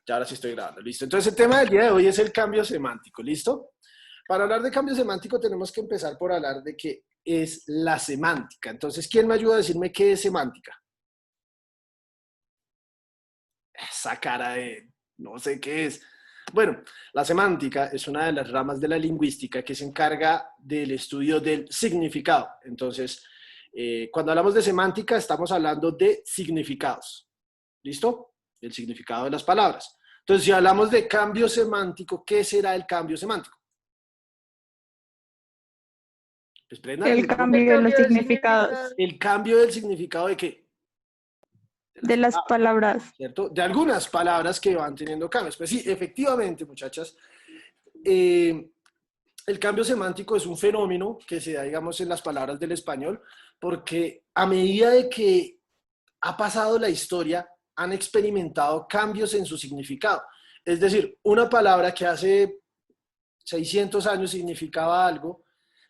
Ya ahora sí estoy grabando, listo. Entonces el tema del día de hoy es el cambio semántico, ¿listo? Para hablar de cambio semántico tenemos que empezar por hablar de qué es la semántica. Entonces, ¿quién me ayuda a decirme qué es semántica? Esa cara de no sé qué es. Bueno, la semántica es una de las ramas de la lingüística que se encarga del estudio del significado. Entonces, cuando hablamos de semántica, estamos hablando de significados. ¿Listo? El significado de las palabras. Entonces, si hablamos de cambio semántico, ¿qué será el cambio semántico? Pues prendan El El cambio de los cambio de significados significado. el cambio del significado de qué? De las de las palabras, palabras. ¿cierto? De algunas palabras que van teniendo cambios. Pues sí, efectivamente, muchachas, eh, el cambio semántico es un fenómeno que se da, digamos, en las palabras del español, porque a medida de que ha pasado la historia, han experimentado cambios en su significado. Es decir, una palabra que hace 600 años significaba algo,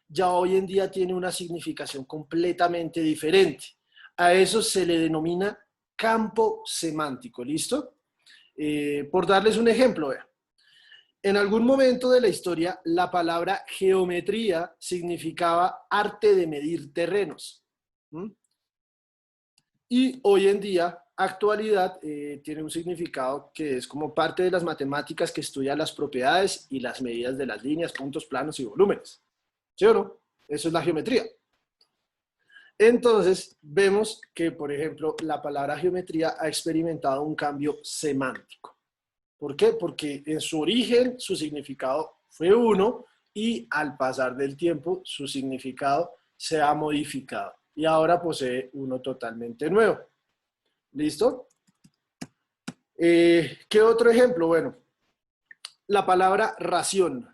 ya hoy en día tiene una significación completamente diferente. A eso se le denomina campo semántico, ¿listo? Por darles un ejemplo, vean. En algún momento de la historia, la palabra geometría significaba arte de medir terrenos. ¿Mm? Y hoy en día, actualidad, tiene un significado que es como parte de las matemáticas que estudia las propiedades y las medidas de las líneas, puntos, planos y volúmenes. ¿Sí o no? Eso es la geometría. Entonces, vemos que, por ejemplo, la palabra geometría ha experimentado un cambio semántico. ¿Por qué? Porque en su origen su significado fue uno y al pasar del tiempo su significado se ha modificado y ahora posee uno totalmente nuevo. ¿Listo? ¿Qué otro ejemplo? Bueno, la palabra ración.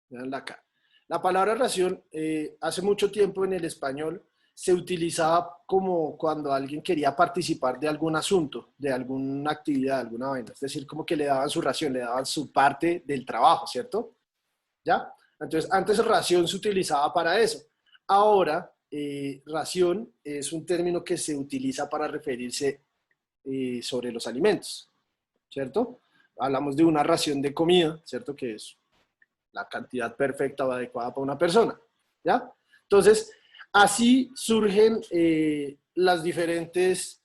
Veanla acá. La palabra ración hace mucho tiempo en el español se utilizaba como cuando alguien quería participar de algún asunto, de alguna actividad, alguna vaina. Es decir, como que le daban su ración, le daban su parte del trabajo, ¿cierto? ¿Ya? Entonces, antes ración se utilizaba para eso. Ahora, ración es un término que se utiliza para referirse sobre los alimentos, ¿cierto? Hablamos de una ración de comida, ¿cierto? Que es la cantidad perfecta o adecuada para una persona, ¿ya? Entonces, así surgen los diferentes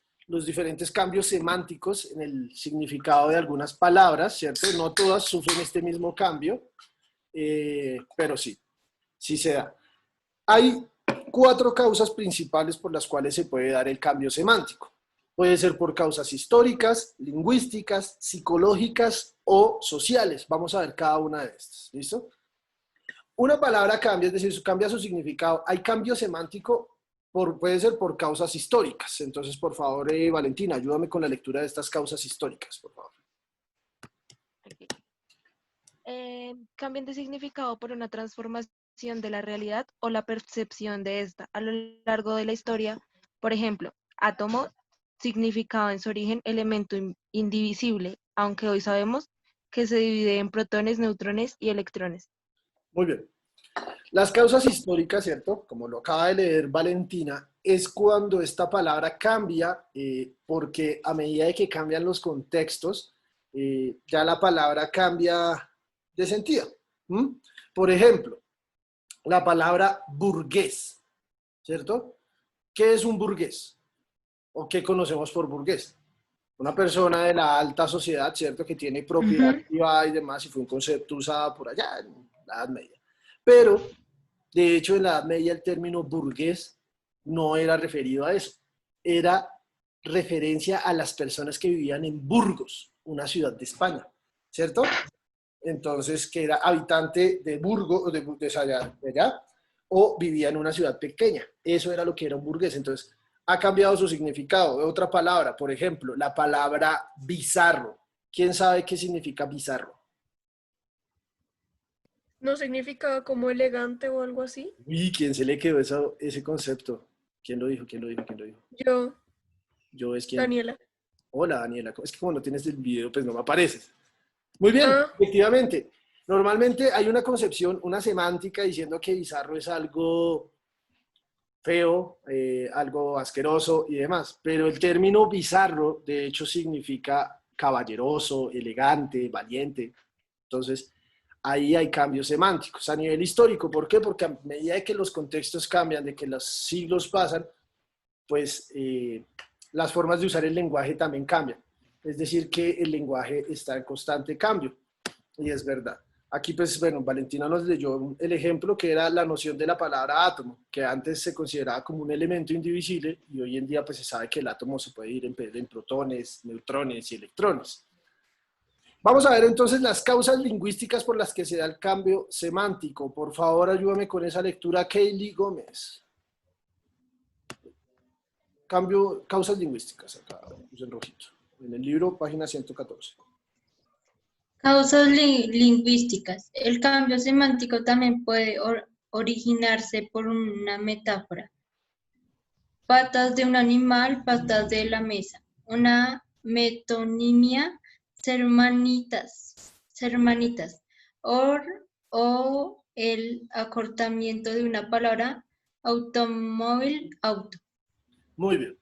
cambios semánticos en el significado de algunas palabras, ¿cierto? No todas sufren este mismo cambio, pero sí, sí se da. Hay 4 causas principales por las cuales se puede dar el cambio semántico. Puede ser por causas históricas, lingüísticas, psicológicas o sociales. Vamos a ver cada una de estas. ¿Listo? Una palabra cambia, es decir, cambia su significado. Hay cambio semántico, puede ser por causas históricas. Entonces, por favor, Valentina, ayúdame con la lectura de estas causas históricas, por favor. Cambian de significado por una transformación de la realidad o la percepción de esta a lo largo de la historia. Por ejemplo, átomo significaba en su origen elemento indivisible, aunque hoy sabemos que se divide en protones, neutrones y electrones. Muy bien. Las causas históricas, ¿cierto? Como lo acaba de leer Valentina, es cuando esta palabra cambia, porque a medida de que cambian los contextos, ya la palabra cambia de sentido. ¿Mm? Por ejemplo, la palabra burgués, ¿cierto? ¿Qué es un burgués? ¿O qué conocemos por burgués? Una persona de la alta sociedad, ¿cierto? Que tiene propiedad Ujú. privada y demás, y fue un concepto usado por allá en la Edad Media. Pero de hecho, en la Edad Media el término burgués no era referido a eso. Era referencia a las personas que vivían en Burgos, una ciudad de España, ¿cierto? Entonces, que era habitante de Burgos, de allá, o vivía en una ciudad pequeña. Eso era lo que era un burgués. Entonces, ha cambiado su significado. Otra palabra, por ejemplo, la palabra bizarro. ¿Quién sabe qué significa bizarro? ¿No significa como elegante o algo así? Uy, ¿quién se le quedó ese concepto? ¿Quién lo dijo? ¿Quién lo dijo? ¿Quién lo dijo? Yo, Yo es quien. Daniela. Hola, Daniela. Es que como no tienes el video, pues no me apareces. Muy bien, Ah, efectivamente. Normalmente hay una concepción, una semántica diciendo que bizarro es algo feo, algo asqueroso y demás. Pero el término bizarro, de hecho, significa caballeroso, elegante, valiente. Entonces, ahí hay cambios semánticos a nivel histórico. ¿Por qué? Porque a medida de que los contextos cambian, de que los siglos pasan, pues las formas de usar el lenguaje también cambian. Es decir, que el lenguaje está en constante cambio. Y es verdad. Aquí, pues, bueno, Valentina nos leyó el ejemplo que era la noción de la palabra átomo, que antes se consideraba como un elemento indivisible y hoy en día, pues, se sabe que el átomo se puede ir en protones, neutrones y electrones. Vamos a ver entonces las causas lingüísticas por las que se da el cambio semántico. Por favor, ayúdame con esa lectura, Kaylee Gómez. Causas lingüísticas, acá puse en rojito. En el libro, página 114. Causas lingüísticas. El cambio semántico también puede originarse por una metáfora. Patas de un animal, patas de la mesa. Una metonimia, sermanitas. O el acortamiento de una palabra, automóvil, auto. Muy bien.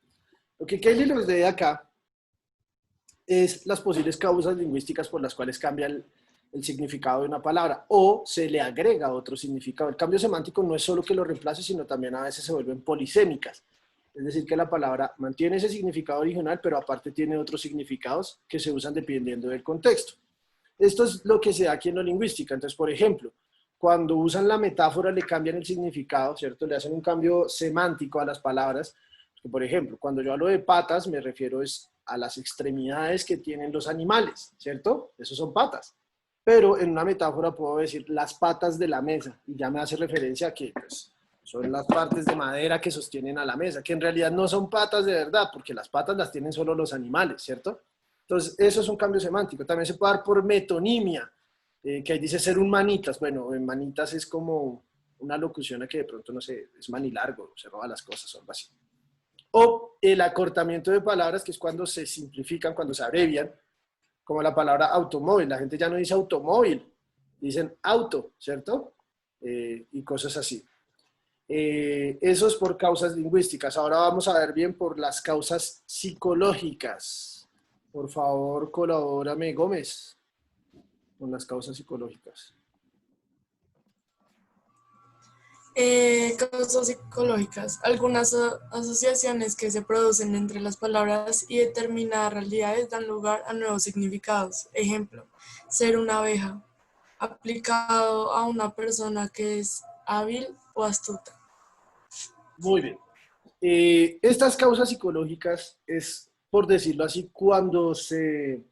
Lo que Kelly nos lee acá es las posibles causas lingüísticas por las cuales cambia el significado de una palabra o se le agrega otro significado. El cambio semántico no es solo que lo reemplace, sino también a veces se vuelven polisémicas. Es decir, que la palabra mantiene ese significado original, pero aparte tiene otros significados que se usan dependiendo del contexto. Esto es lo que se da aquí en la lingüística. Entonces, por ejemplo, cuando usan la metáfora le cambian el significado, ¿cierto? Le hacen un cambio semántico a las palabras. Por ejemplo, cuando yo hablo de patas, me refiero a las extremidades que tienen los animales, ¿cierto? Esos son patas. Pero en una metáfora puedo decir las patas de la mesa, y ya me hace referencia a que pues, son las partes de madera que sostienen a la mesa, que en realidad no son patas de verdad, porque las patas las tienen solo los animales, ¿cierto? Entonces, eso es un cambio semántico. También se puede dar por metonimia, que ahí dice ser un manitas. Bueno, en manitas es como una locución a que de pronto, no sé, es manilargo, se roba las cosas o algo así. O el acortamiento de palabras, que es cuando se simplifican, cuando se abrevian, como la palabra automóvil. La gente ya no dice automóvil, dicen auto, ¿cierto? Y cosas así. Eso es por causas lingüísticas. Ahora vamos a ver bien por las causas psicológicas. Por favor, colabórame, Gómez, con las causas psicológicas. Causas psicológicas. Algunas asociaciones que se producen entre las palabras y determinadas realidades dan lugar a nuevos significados. Ejemplo, ser una abeja, aplicado a una persona que es hábil o astuta. Muy bien. Estas causas psicológicas es, por decirlo así, cuando se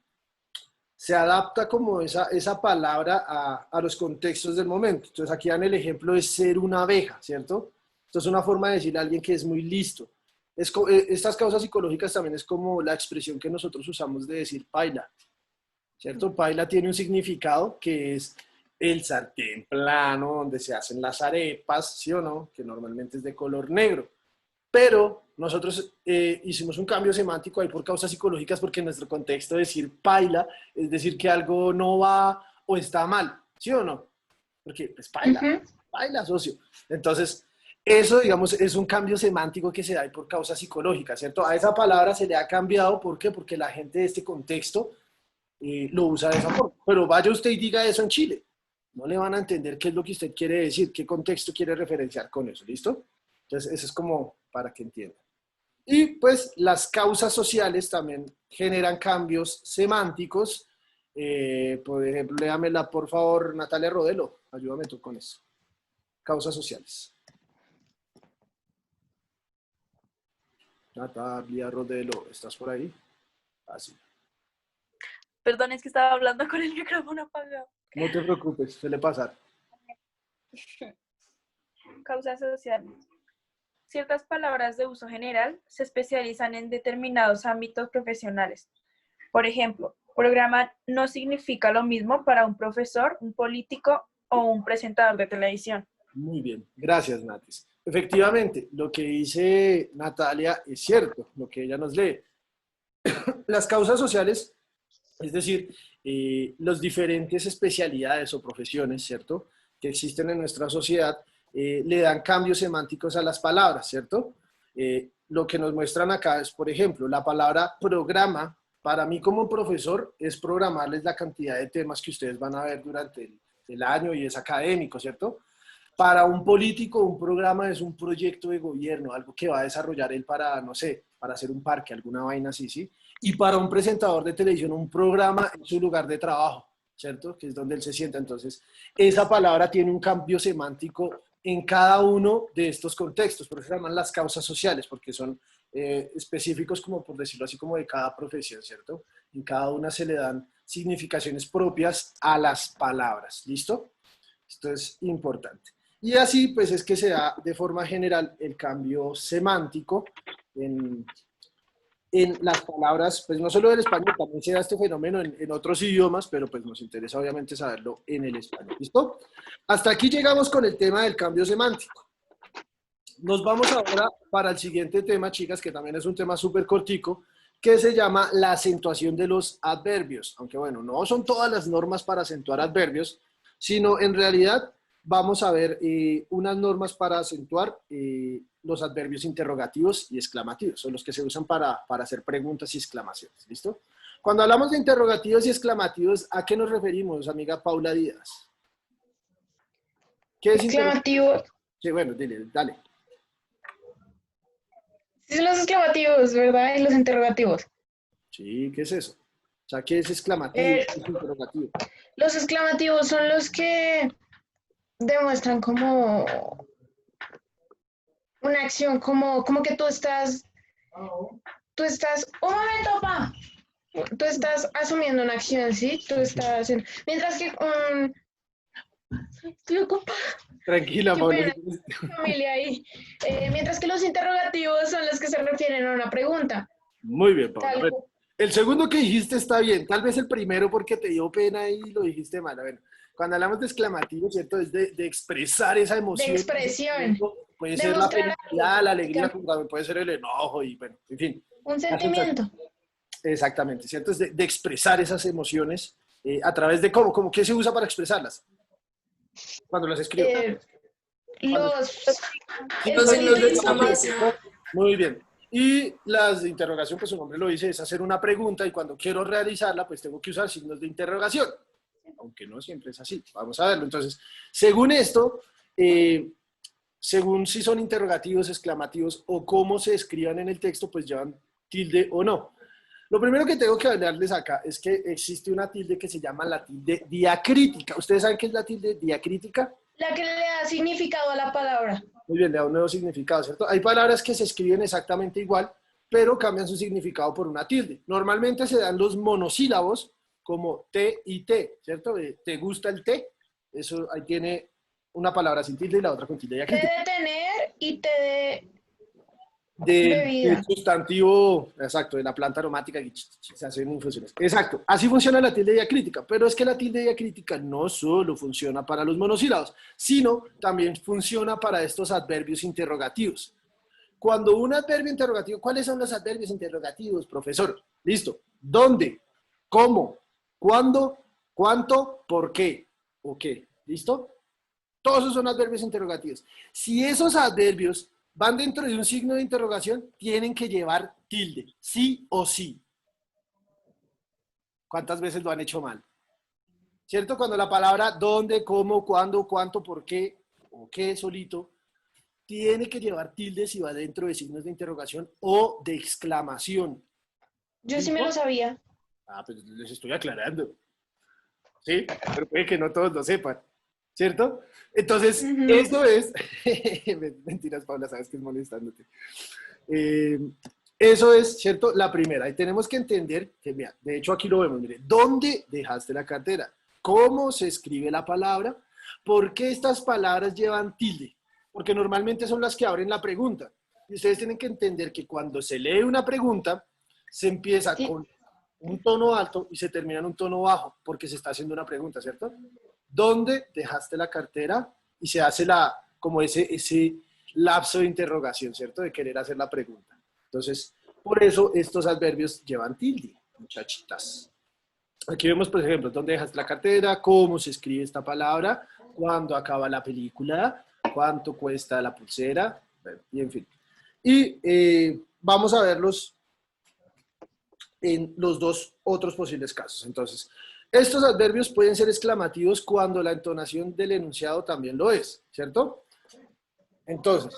adapta como esa palabra a los contextos del momento. Entonces aquí dan el ejemplo de ser una abeja, ¿cierto? Esto es una forma de decir a alguien que es muy listo. Estas causas psicológicas también es como la expresión que nosotros usamos de decir paila, ¿cierto? Paila tiene un significado que es el sartén plano donde se hacen las arepas, ¿sí o no? Que normalmente es de color negro. Pero nosotros hicimos un cambio semántico ahí por causas psicológicas porque en nuestro contexto decir paila es decir que algo no va o está mal, ¿sí o no? Porque pues paila, socio. Entonces, eso, digamos, es un cambio semántico que se da ahí por causas psicológicas, ¿cierto? A esa palabra se le ha cambiado, ¿por qué? Porque la gente de este contexto lo usa de esa forma. Pero vaya usted y diga eso en Chile. No le van a entender qué es lo que usted quiere decir, qué contexto quiere referenciar con eso, ¿listo? Entonces, eso es como para que entiendan. Y pues las causas sociales también generan cambios semánticos. Por ejemplo, léamela por favor, Natalia Rodelo. Ayúdame tú con eso. Causas sociales. Natalia Rodelo, ¿estás por ahí? Así. Perdón, es que estaba hablando con el micrófono apagado. No te preocupes, suele pasar. Causas sociales. Ciertas palabras de uso general se especializan en determinados ámbitos profesionales. Por ejemplo, programa no significa lo mismo para un profesor, un político o un presentador de televisión. Muy bien, gracias, Natis. Efectivamente, lo que dice Natalia es cierto, lo que ella nos lee. Las causas sociales, es decir, las diferentes especialidades o profesiones, ¿cierto?, que existen en nuestra sociedad, le dan cambios semánticos a las palabras, ¿cierto? Lo que nos muestran acá es, por ejemplo, la palabra programa Para mí como profesor es programarles la cantidad de temas que ustedes van a ver durante el año y es académico, ¿cierto? Para un político, un programa es un proyecto de gobierno, algo que va a desarrollar él para, no sé, para hacer un parque, alguna vaina así, ¿sí? Y para un presentador de televisión, un programa es su lugar de trabajo, ¿cierto? Que es donde él se sienta. Entonces, esa palabra tiene un cambio semántico en cada uno de estos contextos, por eso se llaman las causas sociales, porque son específicos, como por decirlo así, como de cada profesión, ¿cierto? En cada una se le dan significaciones propias a las palabras, ¿listo? Esto es importante. Y así, pues, es que se da de forma general el cambio semántico en las palabras, pues no solo del español, también se da este fenómeno en otros idiomas, pero pues nos interesa obviamente saberlo en el español. ¿Listo? Hasta aquí llegamos con el tema del cambio semántico. Nos vamos ahora para el siguiente tema, chicas, que también es un tema súper cortico, que se llama la acentuación de los adverbios. Aunque bueno, no son todas las normas para acentuar adverbios, sino en realidad vamos a ver unas normas para acentuar los adverbios interrogativos y exclamativos, son los que se usan para hacer preguntas y exclamaciones, ¿listo? Cuando hablamos de interrogativos y exclamativos, ¿a qué nos referimos, amiga Paula Díaz? ¿Qué es Exclamativos. Sí, bueno, dile, dale. Sí, son los exclamativos, ¿verdad? Y los interrogativos. Sí, ¿qué es eso? O sea, ¿qué es exclamativo? ¿Qué es interrogativo? Los exclamativos son los que demuestran como una acción, como que tú estás, un momento, pa. Tú estás asumiendo una acción, ¿sí? Tú estás haciendo, mientras que estoy ocupada, Tranquila, qué Paula. pena, familia ahí. Mientras que los interrogativos son los que se refieren a una pregunta. Muy bien, Paula. Tal- Bueno, el segundo que dijiste está bien, tal vez el primero porque te dio pena y lo dijiste mal. Bueno, cuando hablamos de exclamativo, ¿cierto? Es de expresar esa emoción. De expresión. Puede ser la Demostrar felicidad, la alegría, como también puede ser el enojo y bueno, en fin. un sentimiento. Exactamente, ¿cierto? Es de expresar esas emociones a través de cómo, ¿qué se usa para expresarlas? Cuando las escribo. Los el Los signos de sonido- exclamación. Muy bien. Y las de interrogación, pues su nombre lo dice, es hacer una pregunta y cuando quiero realizarla, pues tengo que usar signos de interrogación. Aunque no siempre es así. Vamos a verlo. Entonces, según esto, según si son interrogativos, exclamativos o cómo se escriban en el texto, pues llevan tilde o no. Lo primero que tengo que hablarles acá es que existe una tilde que se llama la tilde diacrítica. ¿Ustedes saben qué es la tilde diacrítica? La que le da significado a la palabra. Muy bien, le da un nuevo significado, ¿cierto? Hay palabras que se escriben exactamente igual, pero cambian su significado por una tilde. Normalmente se dan los monosílabos como te y te, ¿cierto? ¿Te gusta el té? Eso ahí tiene una palabra sin tilde y la otra con tilde Te diacrítica. de tener y te de Del bebida. sustantivo, exacto, de la planta aromática que se hacen infusiones. Exacto, así funciona la tilde diacrítica, pero es que la tilde diacrítica no solo funciona para los monosílabos, sino también funciona para estos adverbios interrogativos. Cuando un adverbio interrogativo, ¿cuáles son los adverbios interrogativos, profesor? Listo. ¿Dónde? ¿Cómo? ¿Cuándo? ¿Cuánto? ¿Por qué? ¿O qué? ¿Listo? Todos esos son adverbios interrogativos. Si esos adverbios van dentro de un signo de interrogación, tienen que llevar tilde, sí o sí. ¿Cuántas veces lo han hecho mal? ¿Cierto? Cuando la palabra dónde, cómo, cuándo, cuánto, por qué, o qué solito, tiene que llevar tilde si va dentro de signos de interrogación o de exclamación. Yo sí me lo sabía. Ah, pues les estoy aclarando. Sí, pero puede que no todos lo sepan. ¿Cierto? Entonces, eso es... Mentiras, Paula, sabes que es molestándote. Eso es, ¿cierto? La primera. Y tenemos que entender que, mira, de hecho aquí lo vemos, mire, ¿dónde dejaste la cartera? ¿Cómo se escribe la palabra? ¿Por qué estas palabras llevan tilde? Porque normalmente son las que abren la pregunta. Y ustedes tienen que entender que cuando se lee una pregunta, se empieza con un tono alto y se termina en un tono bajo, porque se está haciendo una pregunta, ¿cierto? ¿Dónde dejaste la cartera? Y se hace como ese lapso de interrogación, ¿cierto? De querer hacer la pregunta. Entonces, por eso estos adverbios llevan tilde, muchachitas. Aquí vemos, por ejemplo, dónde dejaste la cartera, cómo se escribe esta palabra, cuándo acaba la película, cuánto cuesta la pulsera, y en fin. Y vamos a verlos en los dos otros posibles casos. Entonces, estos adverbios pueden ser exclamativos cuando la entonación del enunciado también lo es, ¿cierto? Entonces,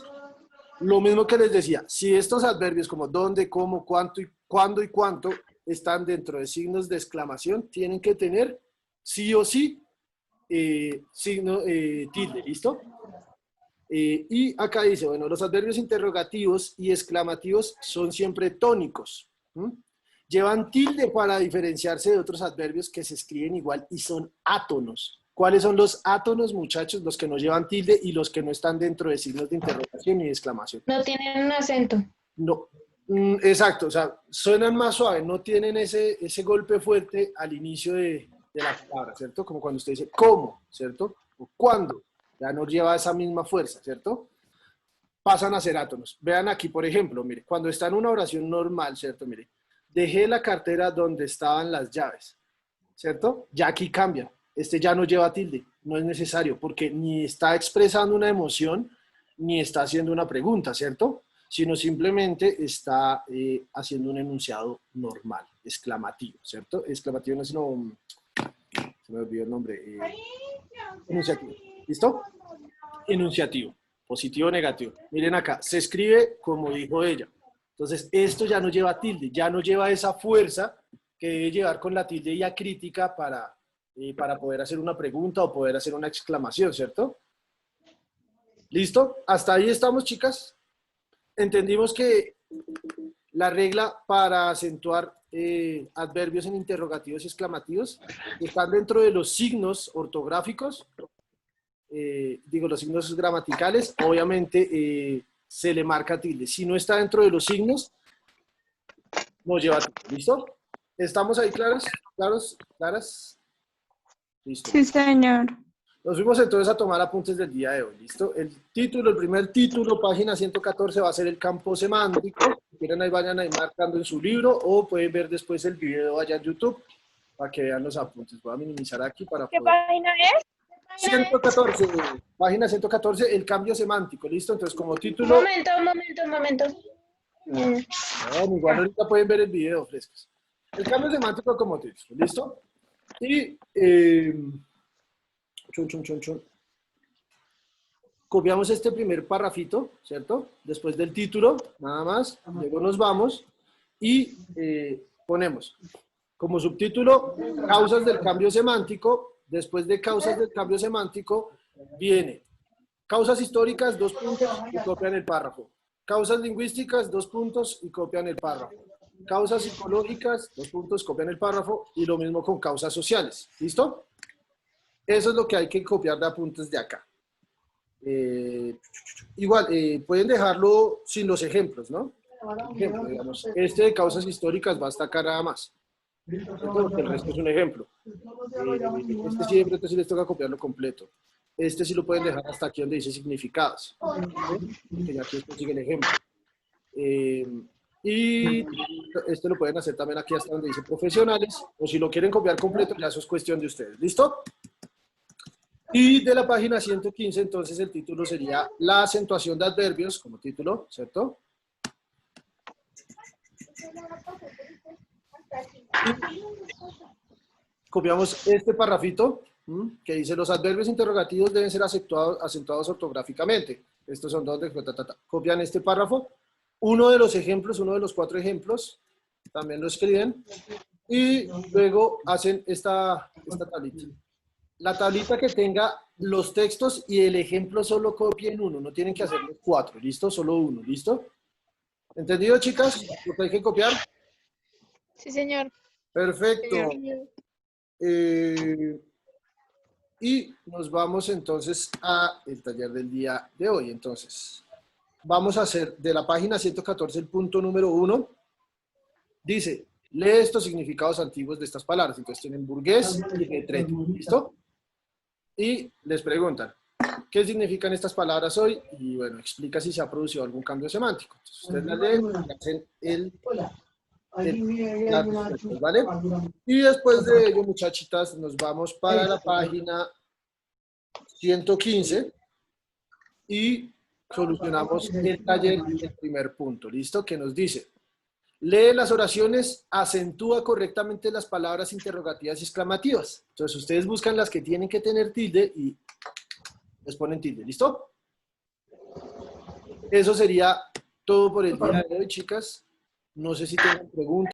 lo mismo que les decía, si estos adverbios como dónde, cómo, cuánto y cuándo y cuánto están dentro de signos de exclamación, tienen que tener sí o sí signo tilde, ¿listo? Y acá dice, bueno, los adverbios interrogativos y exclamativos son siempre tónicos. Llevan tilde para diferenciarse de otros adverbios que se escriben igual y son átonos. ¿Cuáles son los átonos, muchachos? Los que no llevan tilde y los que no están dentro de signos de interrogación y de exclamación. No tienen un acento. No, exacto, o sea, suenan más suaves, no tienen ese golpe fuerte al inicio de la palabra, ¿cierto? Como cuando usted dice ¿cómo?, ¿cierto? O ¿cuándo? Ya no lleva esa misma fuerza, ¿cierto? Pasan a ser átonos. Vean aquí, por ejemplo, mire, cuando está en una oración normal, ¿cierto? Mire, dejé la cartera donde estaban las llaves, ¿cierto? Ya aquí cambia. Este ya no lleva tilde, no es necesario, porque ni está expresando una emoción, ni está haciendo una pregunta, ¿cierto? Sino simplemente está haciendo un enunciado normal, exclamativo, ¿cierto? Exclamativo no es sino... Se me olvidó el nombre. Enunciativo. ¿Listo? Enunciativo. Positivo o negativo. Miren acá, se escribe como dijo ella. Entonces, esto ya no lleva tilde, ya no lleva esa fuerza que debe llevar con la tilde y acrítica para poder hacer una pregunta o poder hacer una exclamación, ¿cierto? ¿Listo? ¿Hasta ahí estamos, chicas? Entendimos que la regla para acentuar adverbios en interrogativos y exclamativos están dentro de los signos ortográficos, digo, los signos gramaticales, obviamente se le marca tilde. Si no está dentro de los signos, no lleva tilde. ¿Listo? ¿Estamos ahí claros? ¿Claros? ¿Claras? Listo. Sí, señor. Nos fuimos entonces a tomar apuntes del día de hoy, ¿listo? El título, el primer título, página 114, va a ser el campo semántico. Si quieren, ahí vayan ahí marcando en su libro o pueden ver después el video allá en YouTube para que vean los apuntes. Voy a minimizar aquí para ¿Qué poder... página es? 114, página 114, el cambio semántico, ¿listo? Entonces, como Un título... momento. No, igual ahorita pueden ver el video frescos. El cambio semántico como título, ¿listo? Y... copiamos este primer parrafito, ¿cierto? Después del título, nada más. Luego nos vamos y ponemos como subtítulo causas del cambio semántico. Después de causas del cambio semántico viene causas históricas, 2 puntos y copian el párrafo. Causas lingüísticas, 2 puntos y copian el párrafo. Causas psicológicas, 2 puntos, copian el párrafo. Y lo mismo con causas sociales. ¿Listo? Eso es lo que hay que copiar de apuntes de acá. Igual, pueden dejarlo sin los ejemplos, ¿no? Por ejemplo, digamos, este de causas históricas va hasta acá nada más. Porque el resto es un ejemplo. Este siempre sí les toca copiarlo completo. Este sí lo pueden dejar hasta aquí donde dice significados. Que aquí esto sigue el ejemplo. Y este lo pueden hacer también aquí hasta donde dice profesionales. O si lo quieren copiar completo, ya eso es cuestión de ustedes. ¿Listo? Y de la página 115, entonces el título sería la acentuación de adverbios, como título, ¿cierto? Y copiamos este parrafito que dice los adverbios interrogativos deben ser acentuados ortográficamente. Estos son dos de... Copian este párrafo. Uno de los ejemplos, uno de los 4 ejemplos, también lo escriben. Y luego hacen esta tablita. La tablita que tenga los textos y el ejemplo solo copien uno, no tienen que hacer los 4, ¿listo? Solo uno, ¿listo? ¿Entendido, chicas? ¿Lo que hay que copiar? Sí, señor. Perfecto. Y nos vamos entonces al taller del día de hoy. Entonces, vamos a hacer de la página 114 el punto número 1. Dice, lee estos significados antiguos de estas palabras. Entonces tienen burgués y retrete, ¿listo? Y les preguntan, ¿qué significan estas palabras hoy? Y bueno, explica si se ha producido algún cambio semántico. Entonces ustedes la leen y hacen las respuestas, ¿vale? Y después de ello, muchachitas, nos vamos para la página 115 y solucionamos el taller del primer punto, ¿listo? Que nos dice, Lee las oraciones, acentúa correctamente las palabras interrogativas y exclamativas. Entonces, ustedes buscan las que tienen que tener tilde y les ponen tilde. ¿Listo? Eso sería todo por el día de hoy, chicas. No sé si tienen preguntas.